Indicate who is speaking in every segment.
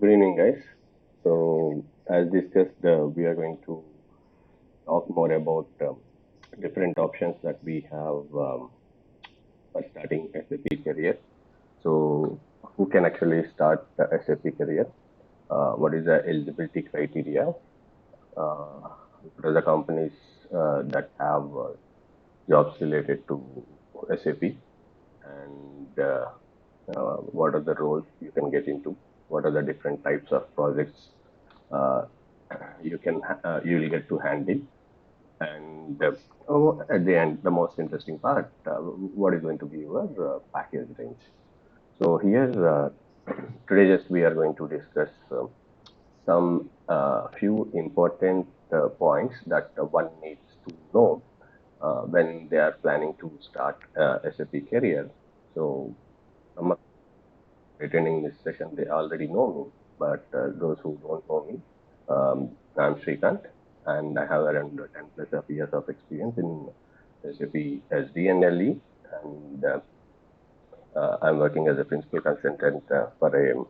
Speaker 1: Good evening, guys. So, as discussed, we are going to talk more about different options that we have for starting SAP career. So, who can actually start the SAP career? What is the eligibility criteria? What are the companies that have jobs related to SAP? And what are the roles you can get into? What are the different types of projects uh, you will get to handle? And at the end, the most interesting part, what is going to be your package range? So here, today, just we are going to discuss some few important points that one needs to know when they are planning to start SAP career. So, some attending this session, they already know me, but those who don't know me, I'm Srikant, and I have around 10 plus of years of experience in SAP SD and LE, and I'm working as a principal consultant for a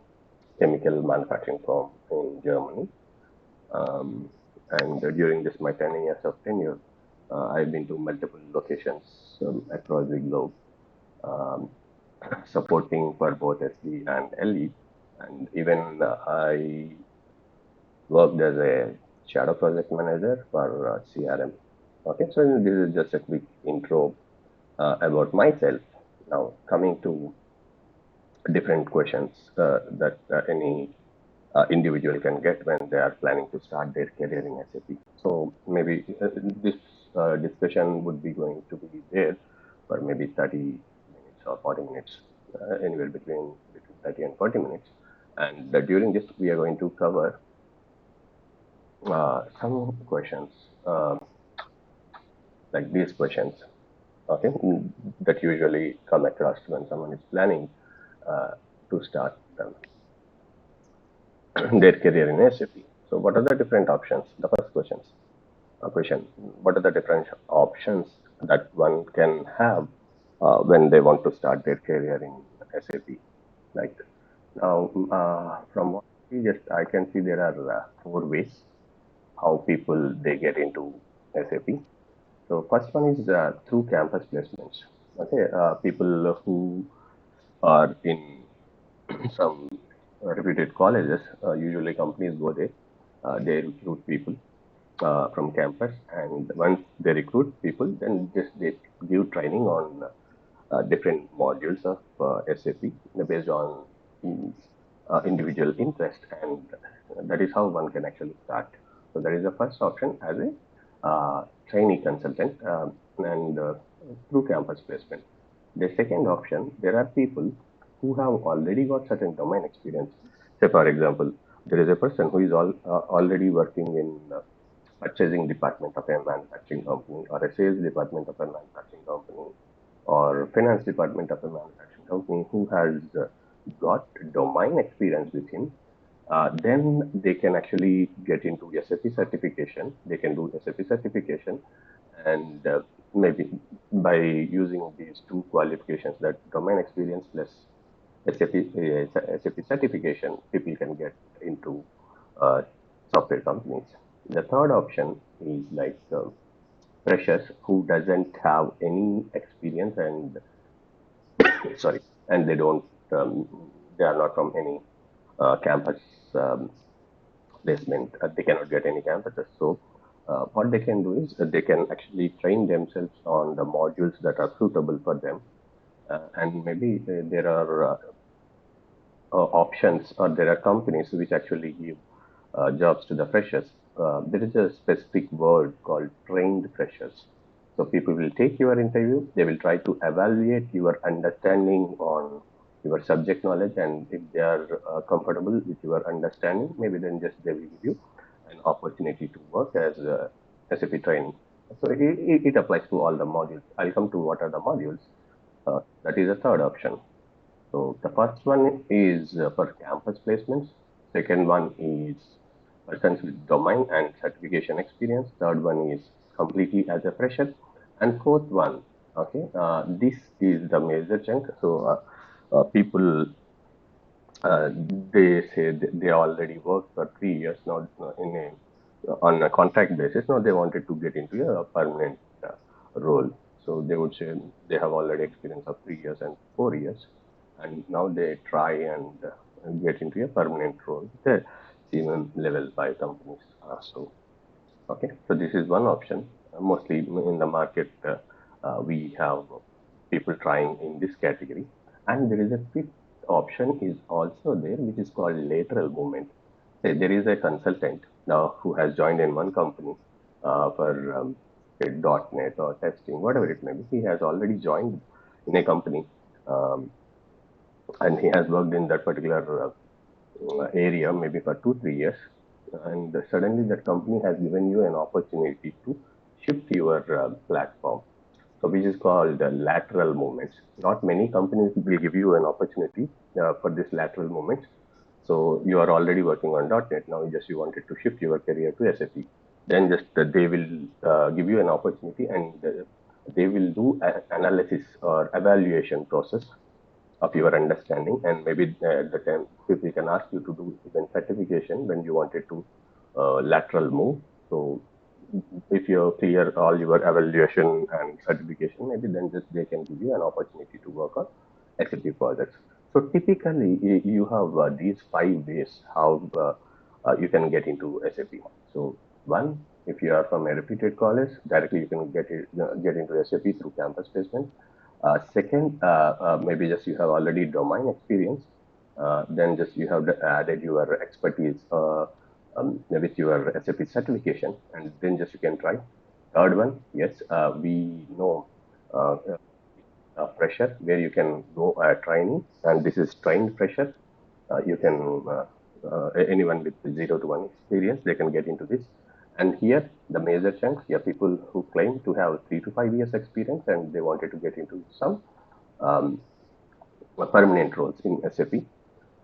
Speaker 1: chemical manufacturing firm in Germany. Um, and during this my 10 years of tenure, I've been to multiple locations across the globe, um, supporting for both SD and LE. And even I worked as a shadow project manager for CRM. Okay, so this is just a quick intro about myself. Now, coming to different questions that any individual can get when they are planning to start their career in SAP. So maybe this discussion would be going to be there for maybe 30 minutes or 40 minutes, anywhere between 30 and 40 minutes. And during this, we are going to cover some questions like these questions, okay, that usually come across when someone is planning uh, to start their career in SAP. So, what are the different options? The first question: what are the different options that one can have when they want to start their career in SAP? Like now, from what I can see there are four ways how people they get into SAP. So first one is through campus placements. Okay, people who are in some reputed colleges, usually companies go there, they recruit people from campus, and once they recruit people, then just they give training on different modules of SAP based on individual interest, and that is how one can actually start. So that is the first option as a trainee consultant and through campus placement. The second option, there are people who have already got certain domain experience. Say, for example, there is a person who is already working in purchasing department of a manufacturing company, or a sales department of a manufacturing company, or finance department of a manufacturing company who has got domain experience with him. Then they can actually get into SAP certification. They can do SAP certification, and maybe by using these two qualifications, that domain experience plus SAP certification, people can get into uh, software companies. The third option is like freshers who doesn't have any experience, and sorry, and they are not from any campus placement. They cannot get any campuses. So what they can do is they can actually train themselves on the modules that are suitable for them. And maybe there are options, or there are companies which actually give jobs to the freshers. There is a specific word called trained freshers. So people will take your interview, they will try to evaluate your understanding on your subject knowledge, and if they are comfortable with your understanding, maybe then just they will give you an opportunity to work as a SAP training. So it applies to all the modules. I'll come to what are the modules. That is the third option. So the first one is for campus placements. Second one is persons with domain and certification experience. Third one is completely as a fresher. And fourth one, okay, this is the major chunk. So people uh, they say they already worked for 3 years now in on a contract basis. Now they wanted to get into a permanent role. So they would say they have already experience of 3 years and 4 years, and now they try and get into a permanent role with a senior level by companies. Okay, so this is one option. Mostly in the market, we have people trying in this category. And there is a fifth option is also there, which is called lateral movement. Say there is a consultant now who has joined in one company for say .NET or testing, whatever it may be. He has already joined in a company, um, and he has worked in that particular area maybe for 2 3 years, and suddenly that company has given you an opportunity to shift your platform, so which is called lateral movements. Not many companies will give you an opportunity for this lateral movements. So you are already working on .NET now, just you wanted to shift your career to SAP, then just they will give you an opportunity, and they will do an analysis or evaluation process of your understanding, and maybe at the time if we can ask you to do even certification when you wanted to lateral move. So if you clear all your evaluation and certification, maybe then just they can give you an opportunity to work on SAP projects. So typically you have these 5 ways how you can get into SAP. So one, if you are from a reputed college, directly you can get into SAP through campus placement. Second, maybe just you have already domain experience, then just you have added your expertise with your SAP certification, and then just you can try. Third one, yes, we know fresher where you can go training, and this is trained fresher. You can anyone with 0 to 1 experience, they can get into this. And here the major chunks, yeah, people who claim to have 3 to 5 years experience and they wanted to get into some um, permanent roles in SAP.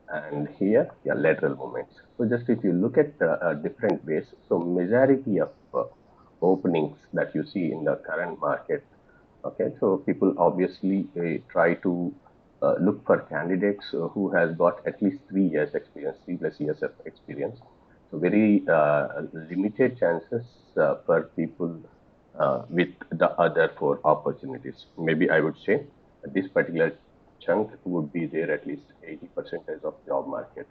Speaker 1: And here, yeah, lateral movements. So just if you look at different ways, so majority of openings that you see in the current market, okay, so people obviously try to look for candidates who has got at least 3 years experience, 3 plus years of experience. So very limited chances for people with the other four opportunities. Maybe I would say this particular chunk would be there at least 80% of job market.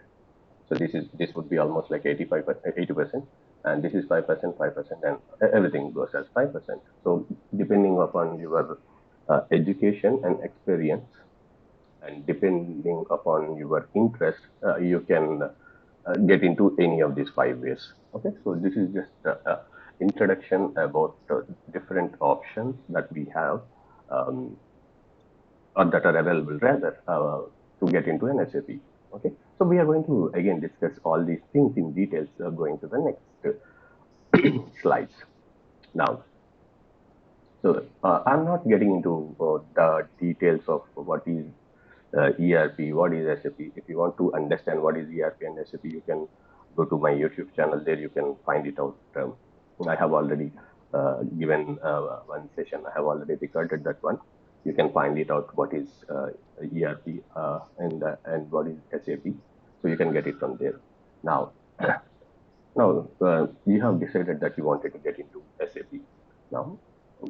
Speaker 1: So this would be almost like 80%, and this is 5%, 5%, and everything goes as 5%. So depending upon your education and experience, and depending upon your interest, you can get into any of these 5 ways. Okay, so this is just introduction about different options that we have, um, or that are available rather, to get into an SAP. Okay, so we are going to again discuss all these things in details going to the next slides. Now, so I'm not getting into the details of what is ERP, what is SAP. If you want to understand what is ERP and SAP, you can go to my YouTube channel. There you can find it out. I have already given one session. I have already recorded that one. You can find it out what is ERP and what is SAP. So you can get it from there. Now, now, you have decided that you wanted to get into SAP. Now,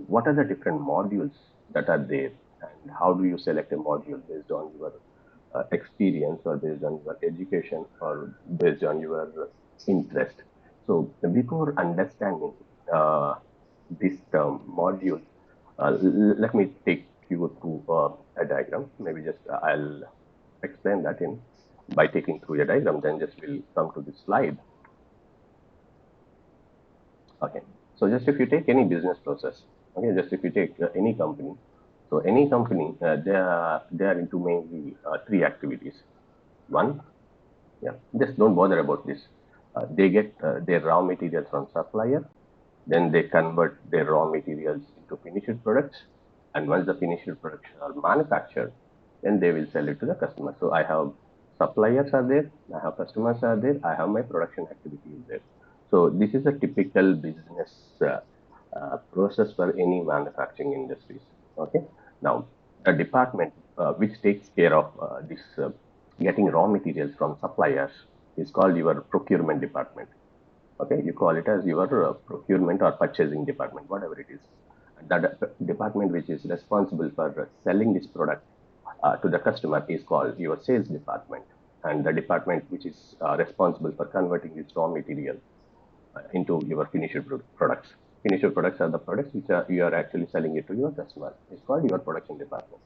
Speaker 1: what are the different modules that are there, and how do you select a module based on your experience, or based on your education, or based on your interest? So, before understanding this term module, let me take you through a diagram. Maybe just I'll explain that in by taking through a diagram. Then just we'll come to this slide. Okay. So just if you take any business process, okay, just if you take any company, so any company, they are into mainly three activities. One, yeah, just don't bother about this. They get their raw materials from supplier, then they convert their raw materials into finished products, and once the finished products are manufactured, then they will sell it to the customer. So I have suppliers are there, I have customers are there, I have my production activity is there. So this is a typical business process for any manufacturing industries. Okay. Now, the department which takes care of this getting raw materials from suppliers is called your procurement department. Okay, you call it as your procurement or purchasing department, whatever it is. And that department which is responsible for selling this product to the customer is called your sales department. And the department which is responsible for converting this raw material into your finished products. Finished products are the products which are you are actually selling it to your customer. It's called your production department.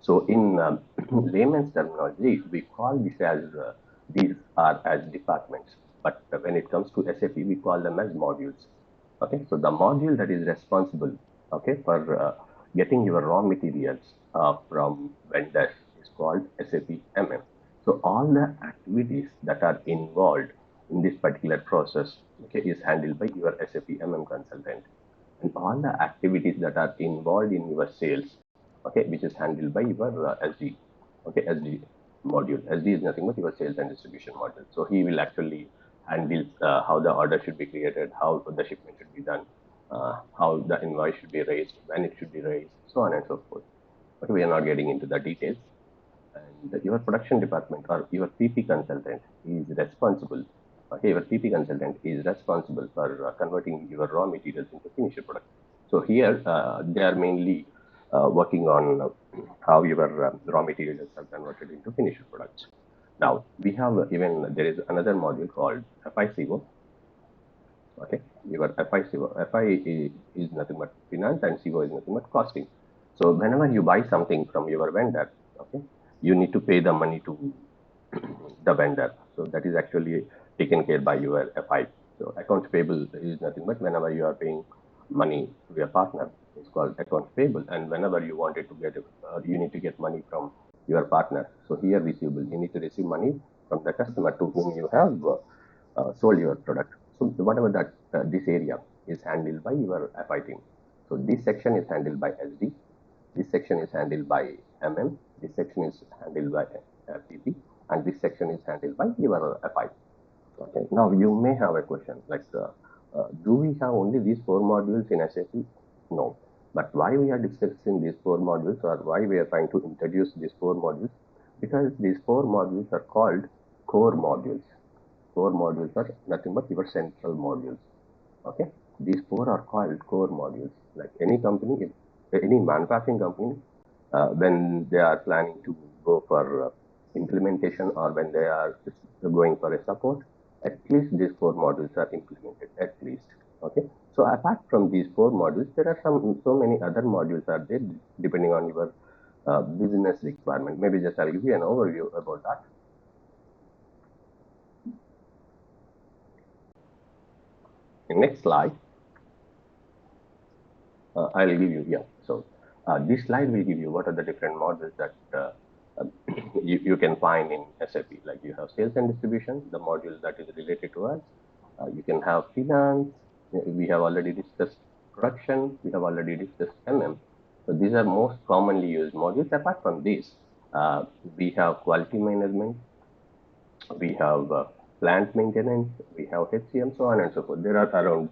Speaker 1: So in layman's terminology, we call this as these are as departments. But when it comes to SAP, we call them as modules. Okay, so the module that is responsible, okay, for getting your raw materials from vendors is called SAP MM. So all the activities that are involved in this particular process, okay, is handled by your SAP MM consultant. And all the activities that are involved in your sales, okay, which is handled by your SD, okay, SD module. SD is nothing but your sales and distribution module. So he will actually handle how the order should be created, how the shipment should be done, how the invoice should be raised, when it should be raised, so on and so forth. But we are not getting into the details. And your production department or your PP consultant is responsible. Okay, your PP consultant is responsible for converting your raw materials into finished product. So here they are mainly working on how your raw materials are converted into finished products. Now we have even there is another module called FICO. Okay, your FI is nothing but finance and CO is nothing but costing. So whenever you buy something from your vendor, okay, you need to pay the money to the vendor. So that is actually taken care by your FI. So accounts payable is nothing but whenever you are paying money to your partner, it's called accounts payable. And whenever you wanted to get, you need to get money from your partner. So here receivable, you need to receive money from the customer to whom you have sold your product. So whatever that this area is handled by your FI team. So this section is handled by SD. This section is handled by MM. This section is handled by PP, and this section is handled by your FI. Okay. Now you may have a question like, do we have only these four modules in SAP? No. But why we are discussing these four modules, or why we are trying to introduce these four modules? Because these four modules are called core modules. Core modules are nothing but your central modules. Okay, these four are called core modules. Like any company, any manufacturing company, when they are planning to go for implementation or when they are going for a support, at least these four modules are implemented. At least, okay. So apart from these four modules, there are so many other modules are there depending on your business requirement. Maybe just I'll give you an overview about that. Next slide. I'll give you, yeah. So this slide will give you what are the different modules that you can find in SAP. Like you have sales and distribution, the module that is related to us. You can have finance. We have already discussed production. We have already discussed MM. So these are most commonly used modules. Apart from this, we have quality management, we have plant maintenance, we have HCM, so on and so forth. There are around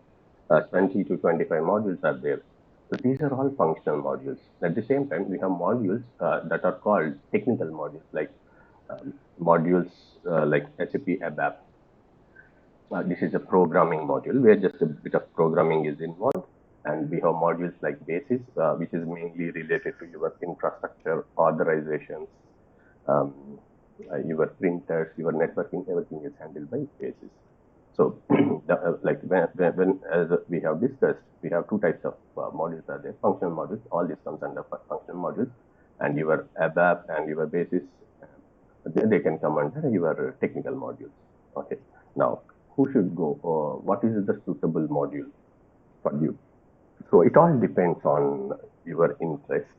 Speaker 1: 20 to 25 modules are there. So these are all functional modules. At the same time, we have modules that are called technical modules, like modules like SAP ABAP. This is a programming module where just a bit of programming is involved. And we have modules like BASIS, which is mainly related to your infrastructure, authorizations, um, your printers, your networking, everything is handled by BASIS. So, like when as we have discussed, we have two types of modules are there. Functional modules, all this comes under functional modules, and your ABAP and your BASIS, they can come under your technical modules. Okay. Now, who should go? What is the suitable module for you? So it all depends on your interest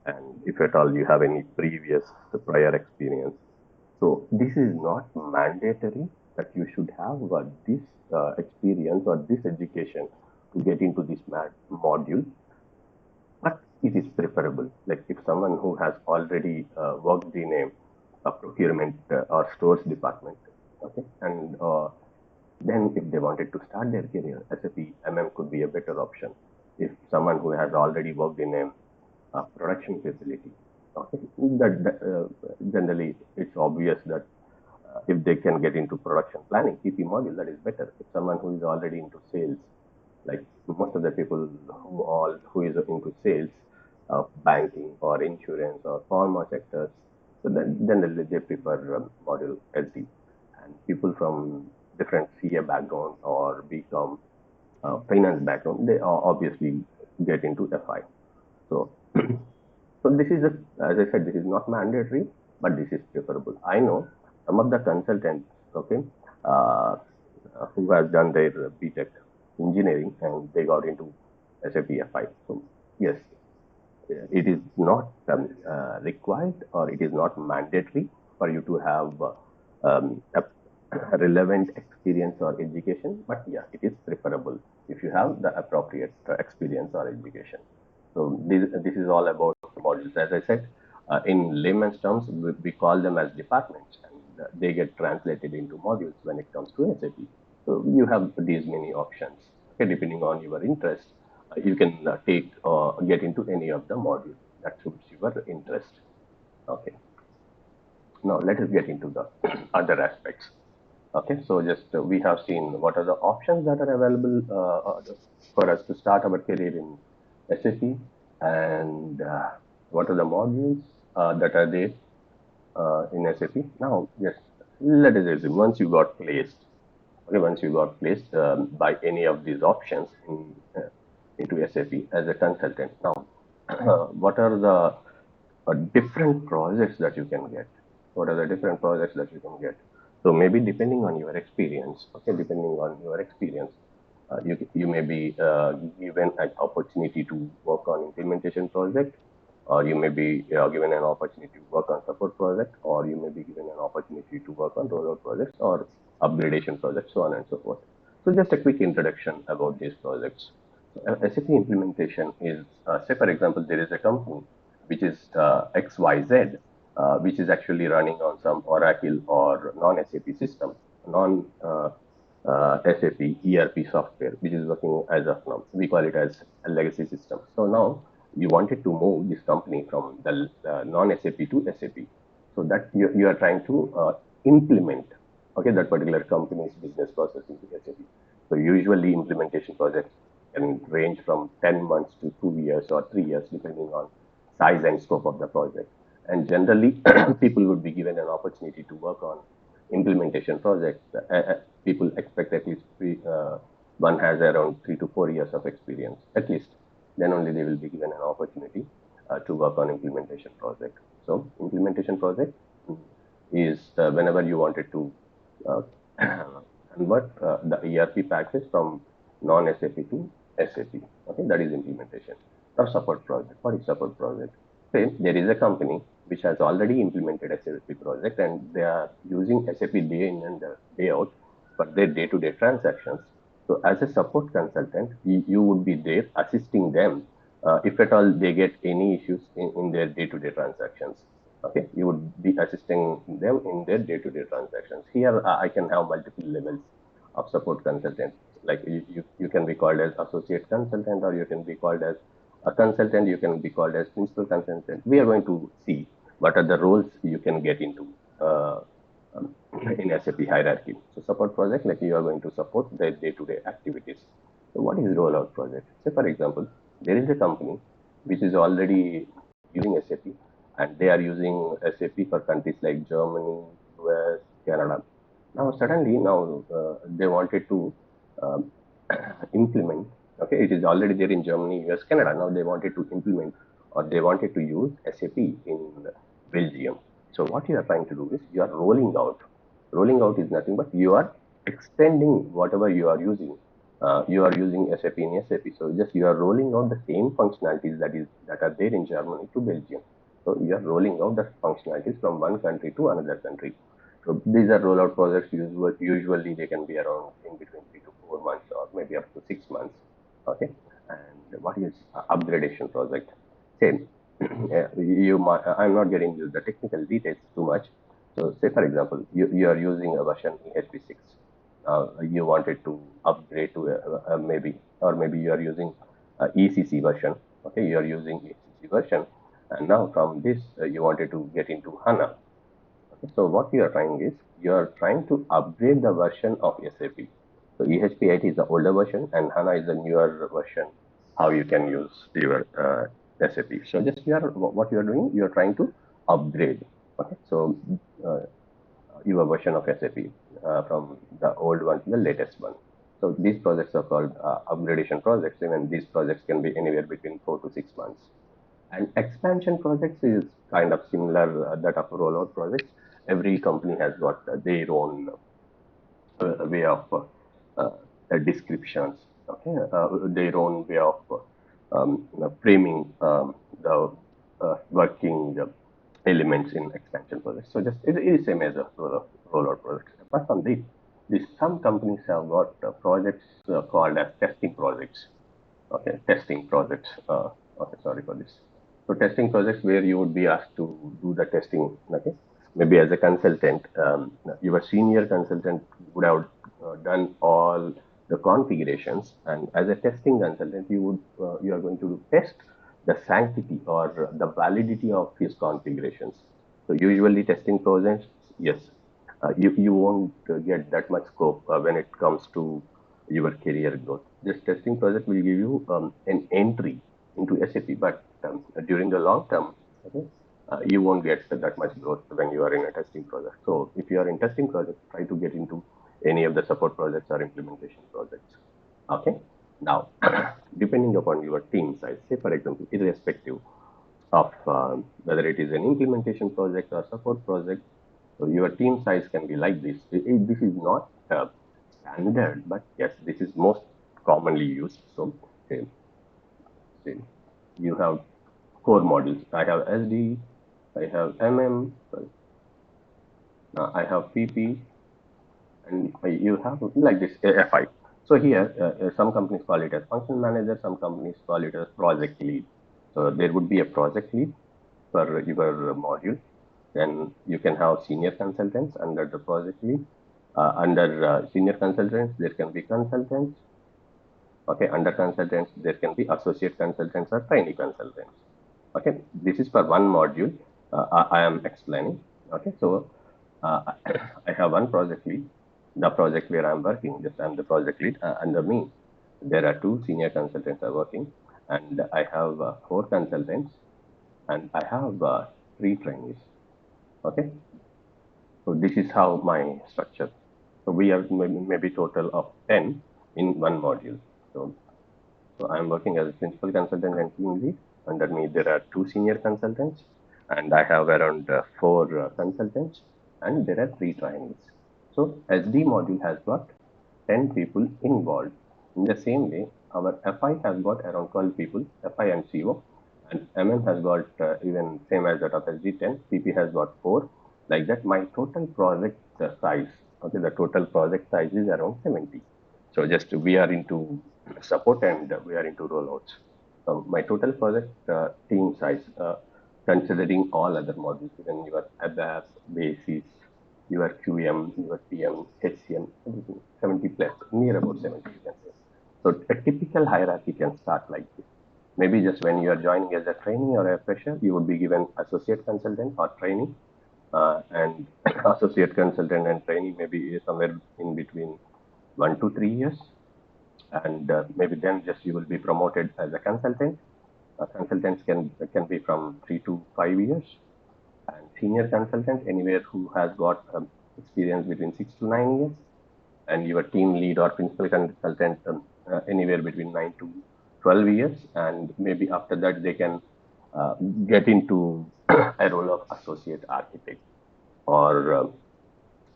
Speaker 1: and if at all you have any previous prior experience. So this is not mandatory that you should have this experience or this education to get into this module, but it is preferable. Like if someone who has already worked in a procurement or stores department, okay, and then if they wanted to start their career, SAP MM could be a better option. If someone who has already worked in a production facility, Okay, generally it's obvious that if they can get into production planning, PP module, that is better. If someone who is already into sales, like most of the people who is into sales, banking or insurance or pharma sectors, so then generally they prefer module SD. And people from different CA background or BCom, finance background, they obviously get into FI. So so this is, as I said, this is not mandatory, but this is preferable. I know some of the consultants, okay, uh, who has done their BTech engineering and they got into SAP FI. So yes, it is not required or it is not mandatory for you to have a relevant experience or education, but yeah, it is preferable if you have the appropriate experience or education. So this is all about modules. As I said, in layman's terms, we call them as departments, and they get translated into modules when it comes to SAP. So you have these many options. Okay, depending on your interest, you can take get into any of the modules that suits your interest. Okay. Now let us get into the other aspects. Okay, so just we have seen what are the options that are available for us to start our career in SAP, and what are the modules that are there in SAP. Now, yes, let us assume once you got placed by any of these options into SAP as a consultant. Now, what are the different projects that you can get? What are the different projects that you can get? So maybe depending on your experience, okay, depending on your experience, you may be given an opportunity to work on implementation project, or you may be given an opportunity to work on support project, or you may be given an opportunity to work on rollout projects or upgradation projects, so on and so forth. So just a quick introduction about these projects. So, SAP implementation is, say for example, there is a company which is XYZ, which is actually running on some Oracle or non-SAP system, non-SAP ERP software, which is working as of now. We call it as a legacy system. So now you wanted to move this company from the non-SAP to SAP. So that you are trying to implement, okay, that particular company's business process into SAP. So usually implementation projects can range from 10 months to 2 years or 3 years, depending on size and scope of the project. And generally, people would be given an opportunity to work on implementation projects. People expect at least one has around 3 to 4 years of experience, at least. Then only they will be given an opportunity to work on implementation project. So implementation project is whenever you wanted to uh, convert the ERP package from non-SAP to SAP. Okay, that is implementation. Or support project. What is support project? Say there is a company which has already implemented SAP project and they are using SAP day in and day out for their day-to-day transactions. So as a support consultant, you would be there assisting them if at all they get any issues in their day-to-day transactions. Okay, you would be assisting them in their day-to-day transactions. Here, I can have multiple levels of support consultant. Like you can be called as associate consultant, or you can be called as a consultant. You can be called as principal consultant. We are going to see what are the roles you can get into in SAP hierarchy. So support project, like you are going to support their day-to-day activities. So what is rollout project? Say for example, there is a company which is already using SAP and they are using SAP for countries like Germany, US, Canada. Now suddenly now they wanted to um, implement. Okay, it is already there in Germany, US, Canada. Now they wanted to implement or they wanted to use SAP in Belgium. So what you are trying to do is you are rolling out. Rolling out is nothing but you are extending whatever you are using. You are using SAP in SAP. So just you are rolling out the same functionalities that are there in Germany to Belgium. So you are rolling out the functionalities from one country to another country. So these are rollout projects. Usually they can be around in between 3 to 4 months or maybe up to 6 months. Okay. And what is upgradation project? Same. I'm not getting into the technical details too much. So say for example, you are using a version ESP6. You wanted to upgrade to maybe, or maybe you are using ECC version. Okay, you are using ECC version, And now from this, you wanted to get into HANA. Okay, so what you are trying is, you are trying to upgrade the version of SAP. So EHP8 is the older version and HANA is the newer version, how you can use your SAP. So just what you are doing, you are trying to upgrade. Okay, so uh, your version of SAP from the old one to the latest one. So these projects are called upgradation projects. Even these projects can be anywhere between 4 to 6 months. And expansion projects is kind of similar that of rollout projects. Every company has got their own way of descriptions, okay, their own way of framing the working elements in expansion projects. So just it is same as a rollout project. Apart from this some companies have got projects called as testing projects. Okay, testing projects. Okay, sorry for this. So testing projects where you would be asked to do the testing. Okay, maybe as a consultant, your senior consultant would have done all the configurations, and as a testing consultant, you are going to test the sanctity or the validity of his configurations. So usually testing projects, yes, you won't get that much scope when it comes to your career growth. This testing project will give you an entry into SAP, but during the long term, okay, you won't get that much growth when you are in a testing project. So if you are in testing project, try to get into any of the support projects or implementation projects. Okay. Now, depending upon your team size, say for example, irrespective of whether it is an implementation project or support project, so your team size can be like this. This is not standard, but yes, this is most commonly used. So, say, say you have core modules. I have SD, I have MM, sorry, I have PP, and you have like this FI. So here, some companies call it as function manager, some companies call it as project lead. So there would be a project lead for your module. Then you can have senior consultants under the project lead. Under senior consultants, there can be consultants. Okay, under consultants, there can be associate consultants or trainee consultants. Okay, this is for one module I am explaining. Okay, so I have one project lead, the project where I'm working, just I'm the project lead. Under me, there are two senior consultants are working, and I have four consultants, and I have three trainees. Okay, so this is how my structure. So we are maybe total of 10 in one module. So I'm working as a principal consultant and team lead. Under me, there are two senior consultants, and I have around four consultants, and there are three trainees. So SD module has got 10 people involved. In the same way, our FI has got around 12 people, FI and CO, and MM has got even same as that of SD 10, PP has got 4. Like that, my total project size, okay, the total project size is around 70. So just we are into support and we are into rollouts. So my total project team size, considering all other modules, even your ABAP, basis, your QM, your PM, HCM, everything, 70 plus, near about 70, you can say. So a typical hierarchy can start like this. Maybe just when you are joining as a trainee or a fresher, you would be given associate consultant or trainee, and associate consultant and trainee maybe somewhere in between 1 to 3 years, and maybe then just you will be promoted as a consultant. Consultants can be from 3 to 5 years, and senior consultant anywhere who has got experience between 6 to 9 years, and your team lead or principal consultant anywhere between 9 to 12 years, and maybe after that they can uh, get into a role of associate architect or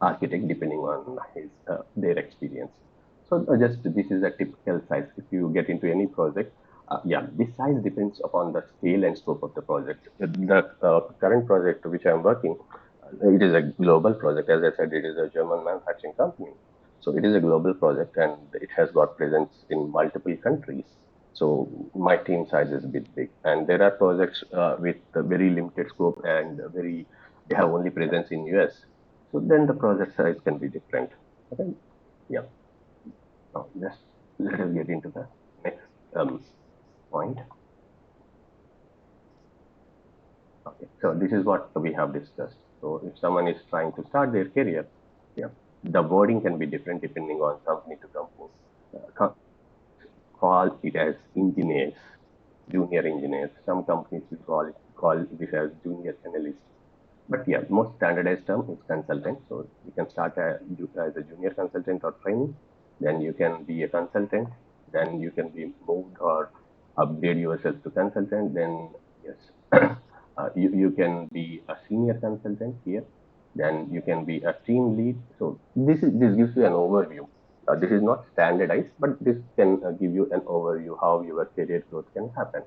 Speaker 1: architect depending on his their experience. So just this is a typical size. If you get into any project, yeah, this size depends upon the scale and scope of the project. The current project which I am working, it is a global project. As I said, it is a German manufacturing company. So it is a global project and it has got presence in multiple countries. So my team size is a bit big, and there are projects with a very limited scope and very they have only presence in US. So then the project size can be different. Okay. Yeah. Now just let us get into the next point. Okay, so this is what we have discussed. So if someone is trying to start their career, yeah, the wording can be different depending on company to company. Call it as engineers, junior engineers. Some companies will call this as junior analyst. But yeah, most standardized term is consultant. So you can start as a junior consultant or trainee, then you can be a consultant, then you can be moved or upgrade yourself to consultant. Then yes, you can be a senior consultant here. Then you can be a team lead. So this gives you an overview. This is not standardized, but this can give you an overview how your career growth can happen.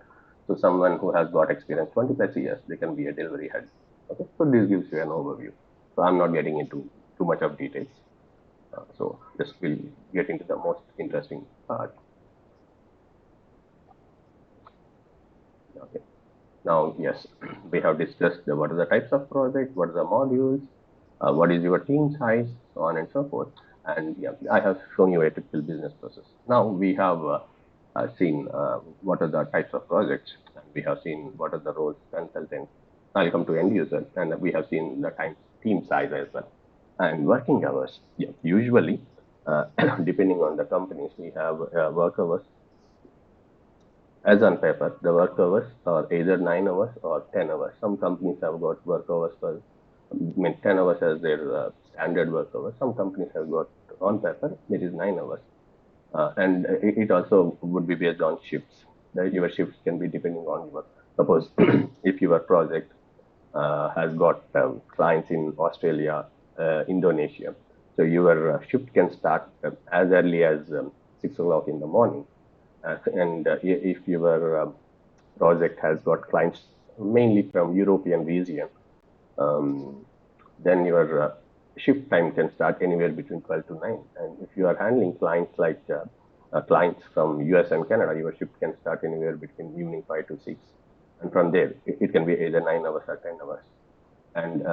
Speaker 1: So someone who has got experience 20 plus years, they can be a delivery head. Okay, so this gives you an overview. So I'm not getting into too much of details. So just we'll get into the most interesting part. Okay. Now, yes, we have discussed what are the types of projects, what are the modules, what is your team size, so on and so forth. And yeah, I have shown you a typical business process. Now we have seen what are the types of projects, and we have seen what are the roles, consultant. I'll come to end user, and we have seen the team size as well, and working hours. Yeah, usually, depending on the companies, we have work hours as on paper, the work hours are either 9 hours or 10 hours. Some companies have got work hours for, I mean, 10 hours as their standard work hours. Some companies have got on paper, it is 9 hours. And it also would be based on shifts. Your shifts can be depending on your, suppose if your project has got clients in Australia, Indonesia. So your shift can start as early as 6 o'clock in the morning. And if your project has got clients mainly from European region, um, then your shift time can start anywhere between 12 to 9. And if you are handling clients like clients from US and Canada, your shift can start anywhere between evening 5 to 6. And from there, it can be either 9 hours or 10 hours. And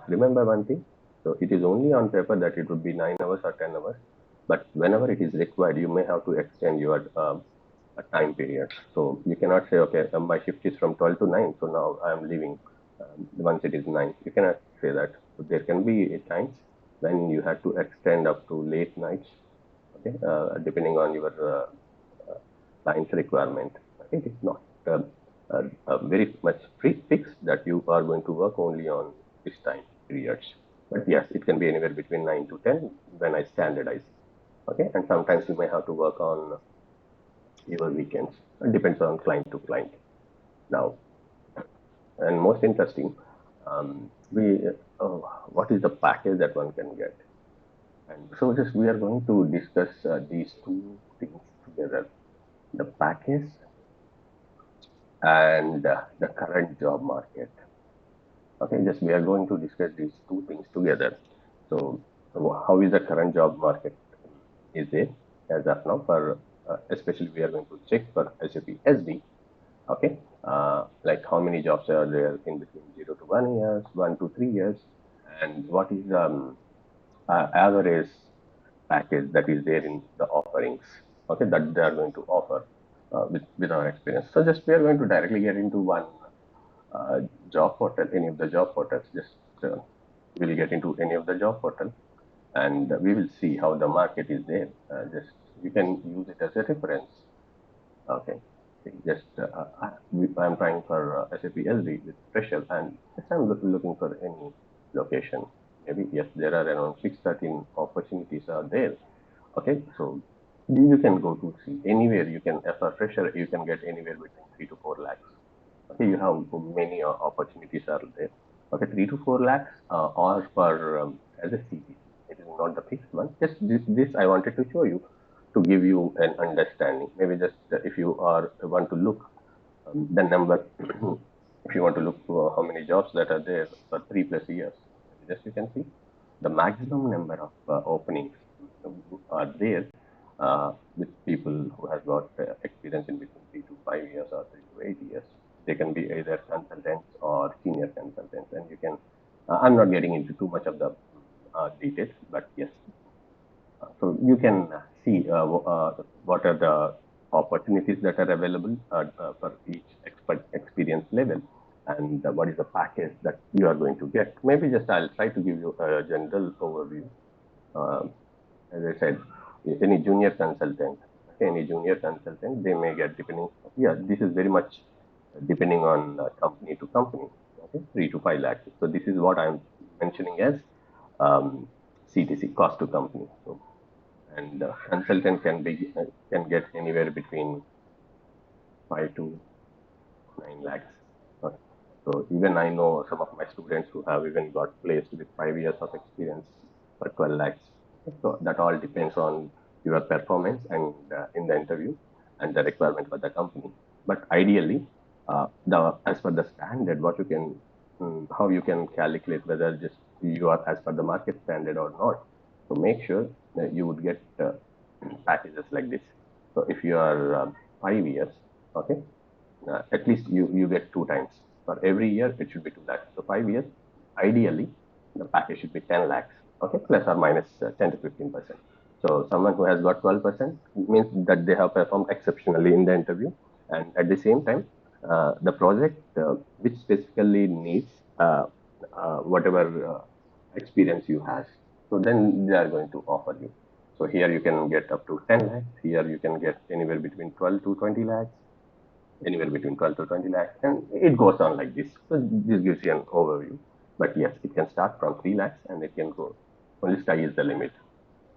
Speaker 1: remember one thing, so it is only on paper that it would be 9 hours or 10 hours, but whenever it is required, you may have to extend your time period. So you cannot say, okay, my shift is from 12 to 9, so now I am leaving once it is 9. You cannot say that. So there can be times when you have to extend up to late nights, okay, depending on your client's requirement. It is not very much fixed that you are going to work only on this time periods. But yes, it can be anywhere between 9 to 10 when I standardize. Okay, and sometimes you may have to work on your weekends. It depends on client to client. Now, and most interesting, we what is the package that one can get? And so just we are going to discuss these two things together: the package and the current job market. Okay, just we are going to discuss these two things together. So, how is the current job market is there as of now for especially we are going to check for SAP SD. Okay, like how many jobs are there in between 0 to 1 years, 1 to 3 years, and what is average package that is there in the offerings. Okay, that they are going to offer with our experience. So just we are going to directly get into one uh, job portal, any of the job portals. Just we'll get into any of the job portal, and we will see how the market is there. Just you can use it as a reference. Okay. Just I'm trying for SAP SD with special, and yes, I'm looking for any location. Maybe yes, there are around 613 opportunities are there. Okay, so you can go to see anywhere. You can, as a fresher, you can get anywhere between 3 to 4 lakhs. Okay, you have many opportunities are there. Okay, 3 to 4 lakhs or for as a CPC. It is not the fixed one. Just this I wanted to show you to give you an understanding. Maybe just if you are want to look the number, if you want to look for how many jobs that are there for 3 plus years, just you can see the maximum number of openings are there with people who have got experience in between 3 to 5 years or 3 to 8 years. They can be either consultants or senior consultants, and you can. I'm not getting into too much of the details, but yes, so you can see what are the opportunities that are available for each expert experience level, and what is the package that you are going to get. Maybe just I'll try to give you a general overview. Um, as I said, any junior consultant, okay, any junior consultant, they may get depending. Yeah, this is very much depending on company to company. Okay, 3 to 5 lakhs. So this is what I'm mentioning as CTC, cost to company. So, and consultant can get anywhere between 5 to 9 lakhs. Okay. So even I know some of my students who have even got placed with 5 years of experience for 12 lakhs. Okay. So that all depends on your performance and in the interview and the requirement for the company. But ideally, the as per the standard, what you can, how you can calculate whether just you are as per the market standard or not. So make sure that you would get packages like this. So if you are 5 years, okay, at least you get 2 times. For every year, it should be 2 lakhs. So 5 years, ideally, the package should be 10 lakhs, okay, plus or minus 10 to 15%. So someone who has got 12% means that they have performed exceptionally in the interview. And at the same time, the project which specifically needs whatever experience you have. So then they are going to offer you. So here you can get up to 10 lakhs. Here you can get anywhere between 12 to 20 lakhs, anywhere between 12 to 20 lakhs, and it goes on like this. So this gives you an overview. But yes, it can start from 3 lakhs and it can go, only sky is the limit.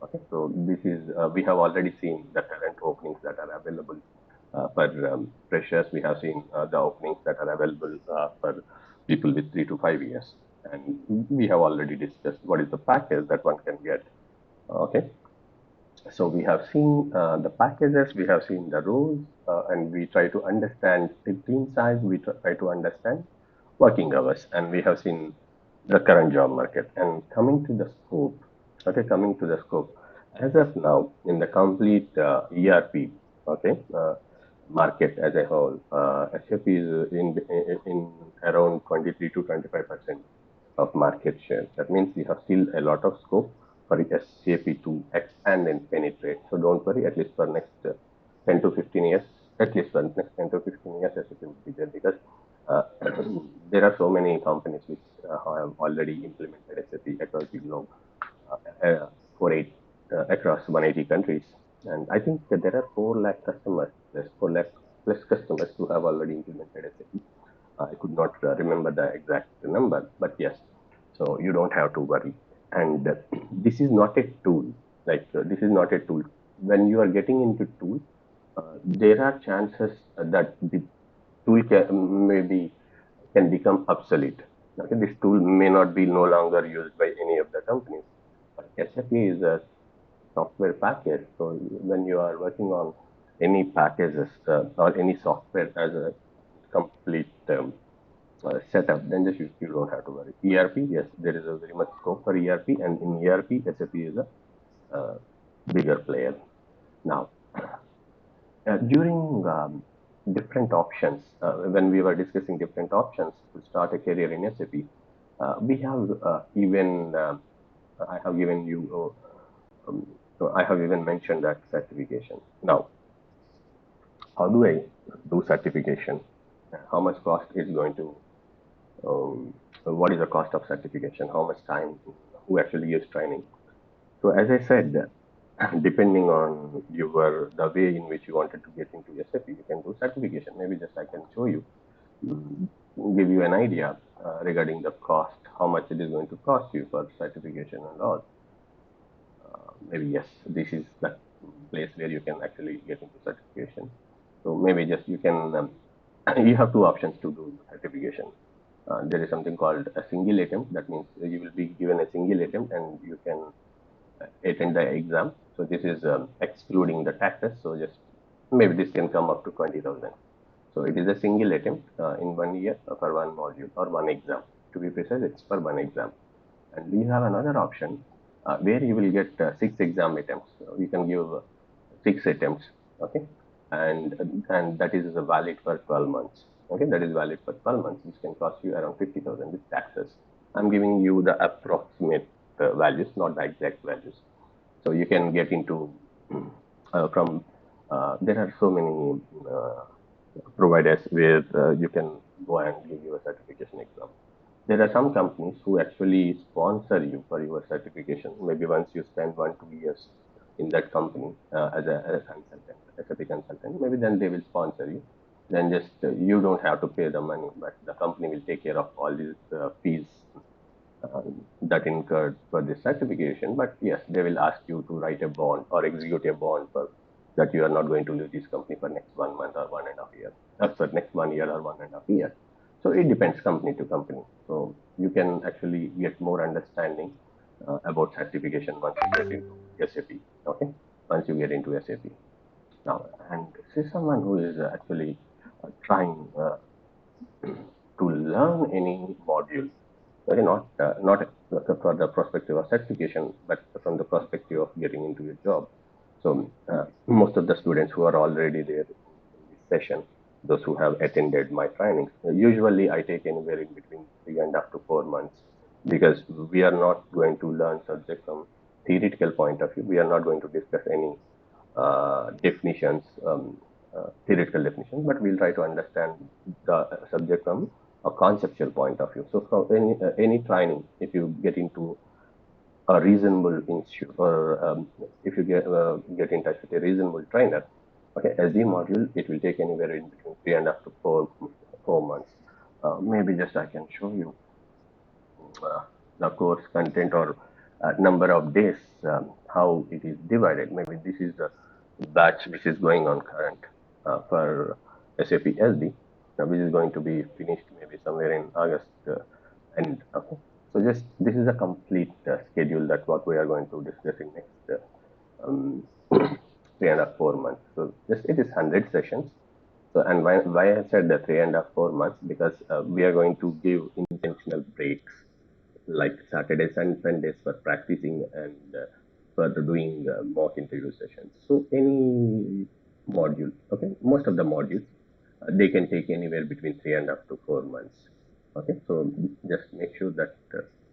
Speaker 1: Okay, so this is, we have already seen the current openings that are available for freshers. We have seen the openings that are available for people with 3 to 5 years. And we have already discussed what is the package that one can get. Okay, so we have seen the packages, we have seen the roles, and we try to understand the team size, we try to understand working hours, and we have seen the current job market. And coming to the scope, okay, coming to the scope, as of now, in the complete ERP, okay, market as a whole, SAP is in around 23 to 25% of market share. That means we have still a lot of scope for SAP to expand and penetrate. So don't worry, at least for next 10 to 15 years, at least for next 10 to 15 years, SAP will be there, because uh, there are so many companies which have already implemented SAP across the globe, for across 180 countries. And I think that there are 4 lakh customers, there's 4 lakh plus customers who have already implemented SAP. I could not remember the exact number, but yes, so you don't have to worry. And this is not a tool, like this is not a tool. When you are getting into tool, there are chances that the tool maybe can become obsolete. Okay, this tool may not be no longer used by any of the companies. But SAP is a software package. So when you are working on any packages or any software as a complete setup, then just you don't have to worry. ERP, yes, there is a very much scope for ERP, and in ERP, SAP is a bigger player. Now, during different options, when we were discussing different options to start a career in SAP, we have even I have given you so I have even mentioned that certification. Now, how do I do certification? How much cost is going to what is the cost of certification? How much time? Who actually is training? So as I said, depending on the way in which you wanted to get into SAP, you can do certification. Maybe just I can show you, mm, give you an idea regarding the cost, how much it is going to cost you for certification and all. Maybe yes, this is the place where you can actually get into certification. So maybe just you can, you have 2 options to do certification. There is something called a single attempt. That means you will be given a single attempt and you can attend the exam. So this is excluding the taxes. So just maybe this can come up to 20,000. So it is a single attempt in 1 year for one module or one exam. To be precise, it's for one exam. And we have another option where you will get 6 exam attempts. So you can give 6 attempts, okay, and that is valid for 12 months. Okay, that is valid for 12 months, which can cost you around 50,000 with taxes. I'm giving you the approximate values, not the exact values. So you can get into from there are so many providers where you can go and give you a certification exam. There are some companies who actually sponsor you for your certification. Maybe once you spend 1 2 years in that company as a consultant, SAP consultant, maybe then they will sponsor you. Then just you don't have to pay the money, but the company will take care of all these fees that incurred for this certification. But yes, they will ask you to write a bond or execute a bond for that you are not going to leave this company for next 1 month or 1.5 year, or for next 1 year or 1.5 year. So it depends company to company. So you can actually get more understanding about certification once you get into SAP. Okay, once you get into SAP now, and say someone who is actually trying to learn any module, okay, not for the perspective of certification, but from the perspective of getting into a job. So most of the students who are already there in this session, those who have attended my trainings, usually I take anywhere in between 3.5 to 4 months, because we are not going to learn subject from theoretical point of view. We are not going to discuss any definitions, theoretical definitions, but we'll try to understand the subject from a conceptual point of view. So for any training, if you get into a reasonable institute, or if you get in touch with a reasonable trainer, okay, SD module, it will take anywhere in between 3.5 to 4 months. Maybe just I can show you the course content or number of days, how it is divided. Maybe this is the batch which is going on current for SAP SD, which is going to be finished maybe somewhere in August end. Okay, so just this is a complete schedule that what we are going to discuss in next 3.5 4 months. So just it is 100 sessions. So, and why I said the 3.5 4 months, because we are going to give intentional breaks like Saturdays and Sundays for practicing and for doing mock interview sessions. So any module, okay, most of the modules, they can take anywhere between 3.5 to 4 months. Okay, so just make sure that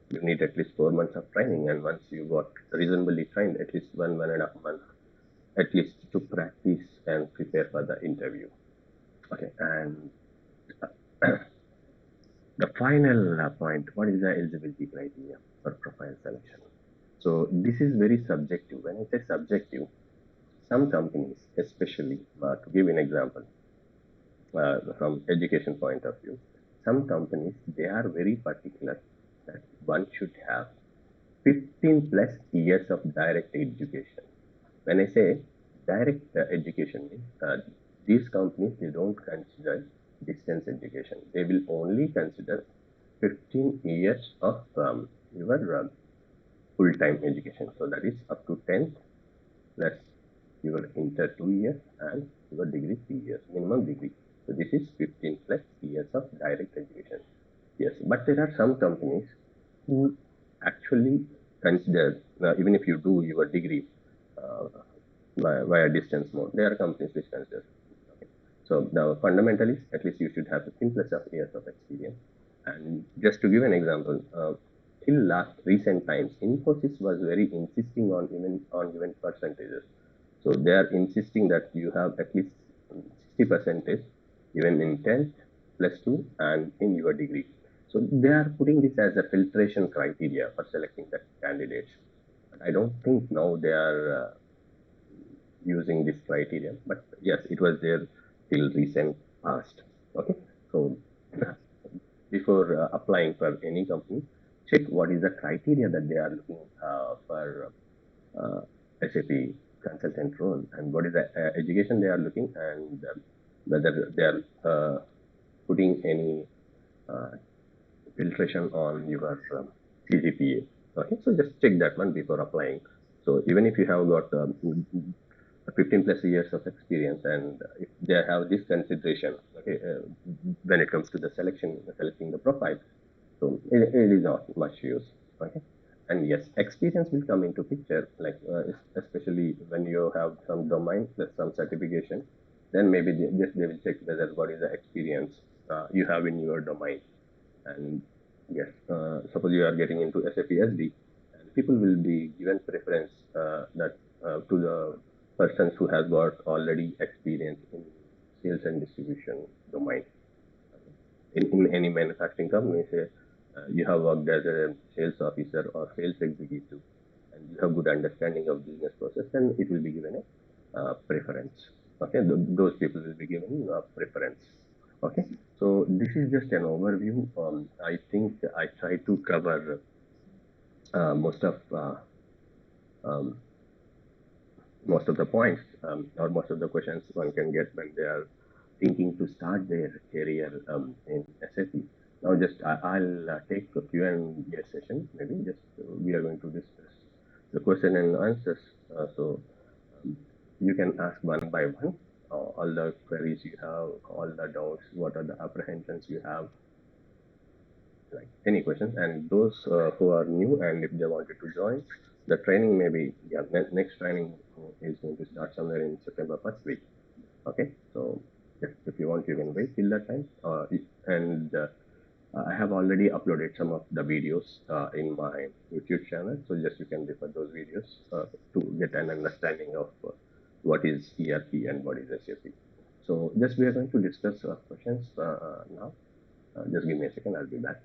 Speaker 1: you need at least 4 months of training, and once you got reasonably trained, at least 1.5 month at least to practice and prepare for the interview. Okay, and the final point, what is the eligibility criteria for profile selection? So this is very subjective. When I say subjective, some companies, especially to give an example from education point of view, some companies, they are very particular that one should have 15 plus years of direct education. When I say direct education, means these companies, they don't consider distance education. They will only consider 15 years of your full-time education. So that is up to 10th plus your inter 2 years and your degree 3 years, minimum degree. So this is 15 plus years of direct education. Yes, but there are some companies who actually consider, even if you do your degree uh, via distance mode, there are companies which consider. Okay. So the fundamental is at least you should have 15 plus of years of experience. And just to give an example, till last recent times, Infosys was very insisting on even percentages. So they are insisting that you have at least 60 percentage even in 10th plus 2 and in your degree. So they are putting this as a filtration criteria for selecting the candidates. But I don't think now they are using this criteria. But yes, it was there till recent past. Okay, so before applying for any company, check what is the criteria that they are looking for SAP consultant role, and what is the education they are looking, and whether they are putting any uh, filtration on your CGPA. Okay, so just check that one before applying. So even if you have got 15 plus years of experience, and if they have this consideration, okay, when it comes to the selecting the profile, so it is not much use. Okay, and yes, experience will come into picture, like especially when you have some domain plus some certification, then maybe they will check whether what is the experience you have in your domain. And yes, suppose you are getting into SAP SD, and people will be given preference that to the persons who has got already experience in sales and distribution domain. in any manufacturing company, say you have worked as a sales officer or sales executive, and you have good understanding of business process, then it will be given a preference. Okay, those people will be given preference. Okay, so this is just an overview. I think I try to cover most of um, most of the points or most of the questions one can get when they are thinking to start their career in SAP. Now, just I'll take a Q&A session. Maybe just we are going to discuss the question and answers. So um, you can ask one by one all the queries you have, all the doubts, what are the apprehensions you have, like any questions. And those who are new and if they wanted to join the training, maybe yeah, next training is going to start somewhere in September first week. Okay, so if you want, you can wait till that time. And I have already uploaded some of the videos in my YouTube channel, so just you can refer those videos to get an understanding of what is ERP and what is SAP. So just we are going to discuss questions now. Just give me a second, I'll be back.